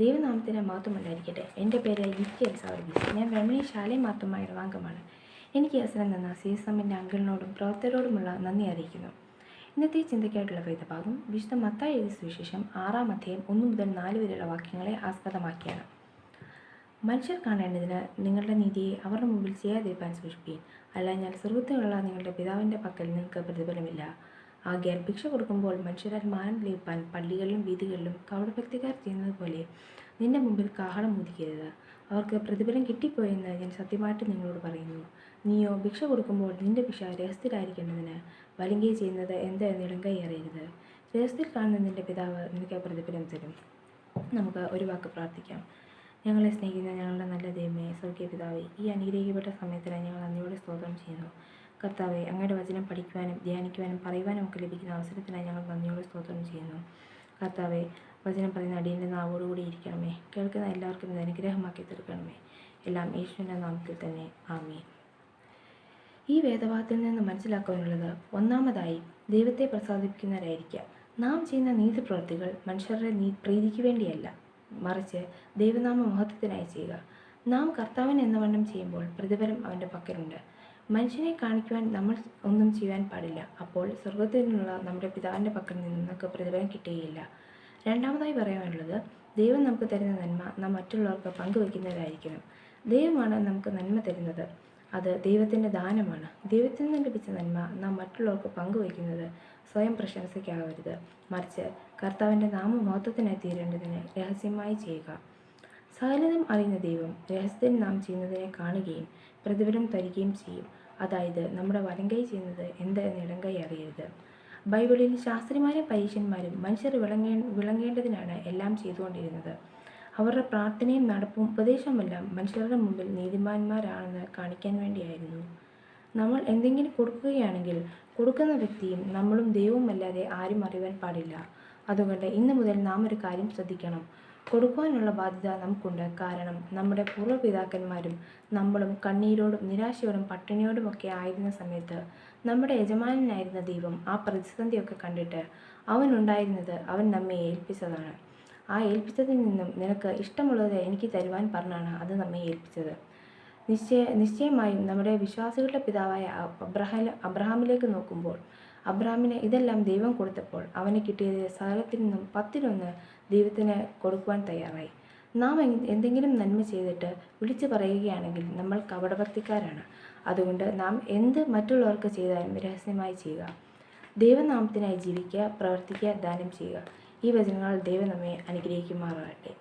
ദൈവനാമത്തിന് മഹത്വമുണ്ടായിരിക്കട്ടെ. എൻ്റെ പേര് യുക്തിയൽ സർവീസ്. ഞാൻ വെർമണി ശാലൈ മാർത്തോമാ ഇടവാംഗമാണ്. എനിക്ക് അവസരം തന്ന CSMൻ്റെ അങ്കിളിനോടും പ്രവർത്തകരോടുമുള്ള നന്ദി അറിയിക്കുന്നു. ഇന്നത്തെ ചിന്തയ്ക്കായിട്ടുള്ള വേദഭാഗം വിശുദ്ധ മത്തായി എഴുതിയ സുവിശേഷം 6-ാം അധ്യായം 1 മുതൽ 4 വരെയുള്ള വാക്യങ്ങളെ ആസ്പദമാക്കിയാണ്. മനുഷ്യർ കാണേണ്ടതിന് നിങ്ങളുടെ നീതിയെ അവരുടെ മുമ്പിൽ ചെയ്യാതിരിക്കാൻ സൂക്ഷിപ്പീൻ, അല്ലാഞ്ഞാൽ സ്വർഗ്ഗത്തിലുള്ള നിങ്ങളുടെ പിതാവിൻ്റെ പക്കൽ നിങ്ങൾക്ക് പ്രതിഫലമില്ല. ആകയാൽ ഭിക്ഷ കൊടുക്കുമ്പോൾ മനുഷ്യരാൽ മാനം ലഭിപ്പാൻ പള്ളികളിലും വീഥികളിലും കപടഭക്തിക്കാർ ചെയ്യുന്നത് പോലെ നിന്റെ മുമ്പിൽ കാഹളം ഊതിക്കരുത്. അവർക്ക് പ്രതിഫലം കിട്ടിപ്പോയെന്ന് ഞാൻ സത്യമായിട്ട് നിങ്ങളോട് പറയുന്നു. നീയോ ഭിക്ഷ കൊടുക്കുമ്പോൾ നിന്റെ ഭിക്ഷ രഹസ്യത്തിലായിരിക്കേണ്ടതിന് വലങ്കൈ ചെയ്യുന്നത് എന്ത് എന്ന് ഇടങ്കൈ അറിയരുത്. രഹസ്യത്തിൽ കാണുന്ന നിന്റെ പിതാവ് നിനക്ക് പ്രതിഫലം തരും. നമുക്ക് ഒരു വാക്ക് പ്രാർത്ഥിക്കാം. ഞങ്ങളെ സ്നേഹിക്കുന്ന ഞങ്ങളുടെ നല്ല ദൈവമേ, സ്വർഗീയ പിതാവേ, ഈ അനുഗ്രഹിക്കപ്പെട്ട സമയത്തിന് ഞങ്ങൾ നന്ദിയോടെ സ്തോത്രം ചെയ്യുന്നു. കർത്താവെ, അങ്ങയുടെ വചനം പഠിക്കുവാനും ധ്യാനിക്കുവാനും പറയുവാനും ഒക്കെ ലഭിക്കുന്ന അവസരത്തിനായി ഞങ്ങൾ നന്ദിയോടെ സ്തോത്രം ചെയ്യുന്നു. കർത്താവെ, വചനം പറയുന്ന അടിയൻ്റെ നാവോടുകൂടി ഇരിക്കണമേ. കേൾക്കുന്ന എല്ലാവർക്കും ഇത് അനുഗ്രഹമാക്കി തീർക്കണമേ. എല്ലാം യേശുവിൻ്റെ നാമത്തിൽ തന്നെ ആമേൻ. ഈ വേദഭാഗത്തിൽ നിന്ന് മനസ്സിലാക്കാനുള്ളത്, ഒന്നാമതായി ദൈവത്തെ പ്രസാദിപ്പിക്കുന്നവരായിരിക്കുക. നാം ചെയ്യുന്ന നീതിപ്രവൃത്തികൾ മനുഷ്യരുടെ പ്രീതിക്ക് വേണ്ടിയല്ല, മറിച്ച് ദൈവനാമ മഹത്വത്തിനായി ചെയ്യുക. നാം കർത്താവിന് എന്നവണ്ണം ചെയ്യുമ്പോൾ പ്രതിഫലം അവൻ്റെ പക്കലുണ്ട്. മനുഷ്യനെ കാണിക്കുവാൻ നമ്മൾ ഒന്നും ചെയ്യുവാൻ പാടില്ല. അപ്പോൾ സ്വർഗ്ഗത്തിൽ നിന്നുള്ള നമ്മുടെ പിതാവിൻ്റെ പക്കൽ നിന്ന് നമുക്ക് പ്രതിഫലം കിട്ടുകയില്ല. രണ്ടാമതായി പറയാനുള്ളത്, ദൈവം നമുക്ക് തരുന്ന നന്മ നാം മറ്റുള്ളവർക്ക് പങ്കുവയ്ക്കുന്നവരായിരിക്കണം. ദൈവമാണ് നമുക്ക് നന്മ തരുന്നത്. അത് ദൈവത്തിൻ്റെ ദാനമാണ്. ദൈവത്തിൽ നിന്ന് ലഭിച്ച നന്മ നാം മറ്റുള്ളവർക്ക് പങ്കുവയ്ക്കുന്നത് സ്വയം പ്രശംസയ്ക്കാവരുത്, മറിച്ച് കർത്താവിൻ്റെ നാമമഹത്വത്തിനായി തീരേണ്ടതിന് രഹസ്യമായി ചെയ്യുക. സകലതും അറിയുന്ന ദൈവം രഹസ്യത്തിൽ നാം ചെയ്യുന്നതിനെ കാണുകയും പ്രതിഫലം തരികയും ചെയ്യും. അതായത് നമ്മുടെ വലങ്കൈ ചെയ്യുന്നത് എന്ത് എന്ന് ഇടങ്കൈ അറിയരുത്. ബൈബിളിൽ ശാസ്ത്രിമാരും പരീശന്മാരും മനുഷ്യർ വിളങ്ങേണ്ടതിനാണ് എല്ലാം ചെയ്തുകൊണ്ടിരുന്നത്. അവരുടെ പ്രാർത്ഥനയും നടപ്പും ഉപദേശമെല്ലാം മനുഷ്യരുടെ മുമ്പിൽ നീതിമാന്മാരാണെന്ന് കാണിക്കാൻ വേണ്ടിയായിരുന്നു. നമ്മൾ എന്തെങ്കിലും കൊടുക്കുകയാണെങ്കിൽ കൊടുക്കുന്ന വ്യക്തിയും നമ്മളും ദൈവവുമല്ലാതെ ആരും അറിയുവാൻ പാടില്ല. അതുകൊണ്ട് ഇന്നു മുതൽ നാം ഒരു കാര്യം ശ്രദ്ധിക്കണം. കൊടുക്കുവാനുള്ള ബാധ്യത നമുക്കുണ്ട്. കാരണം നമ്മുടെ പൂർവ്വപിതാക്കന്മാരും നമ്മളും കണ്ണീരോടും നിരാശയോടും പട്ടിണിയോടുമൊക്കെ ആയിരുന്ന സമയത്ത് നമ്മുടെ യജമാനനായിരുന്ന ദൈവം ആ പ്രതിസന്ധിയൊക്കെ കണ്ടിട്ട് അവനുണ്ടായിരുന്നത് അവൻ നമ്മെ ഏൽപ്പിച്ചതാണ്. ആ ഏൽപ്പിച്ചതിൽ നിന്നും നിനക്ക് ഇഷ്ടമുള്ളത് എനിക്ക് തരുവാൻ പറഞ്ഞാണ് അത് നമ്മെ ഏൽപ്പിച്ചത്. നിശ്ചയമായും നമ്മുടെ വിശ്വാസികളുടെ പിതാവായ അബ്രഹാമിലേക്ക് നോക്കുമ്പോൾ, അബ്രഹാമിന് ഇതെല്ലാം ദൈവം കൊടുത്തപ്പോൾ അവന് കിട്ടിയത് സകലത്തിൽ നിന്നും 10-1 ദൈവത്തിന് കൊടുക്കുവാൻ തയ്യാറായി. നാം എന്തെങ്കിലും നന്മ ചെയ്തിട്ട് വിളിച്ചു പറയുകയാണെങ്കിൽ നമ്മൾ കപടഭക്തിക്കാരാണ്. അതുകൊണ്ട് നാം എന്ത് മറ്റുള്ളവർക്ക് ചെയ്താലും രഹസ്യമായി ചെയ്യുക. ദൈവനാമത്തിനായി ജീവിക്കുക, പ്രവർത്തിക്കുക, ദാനം ചെയ്യുക. ഈ വചനങ്ങൾ ദൈവം നമ്മെ അനുഗ്രഹിക്കുമാറാകട്ടെ.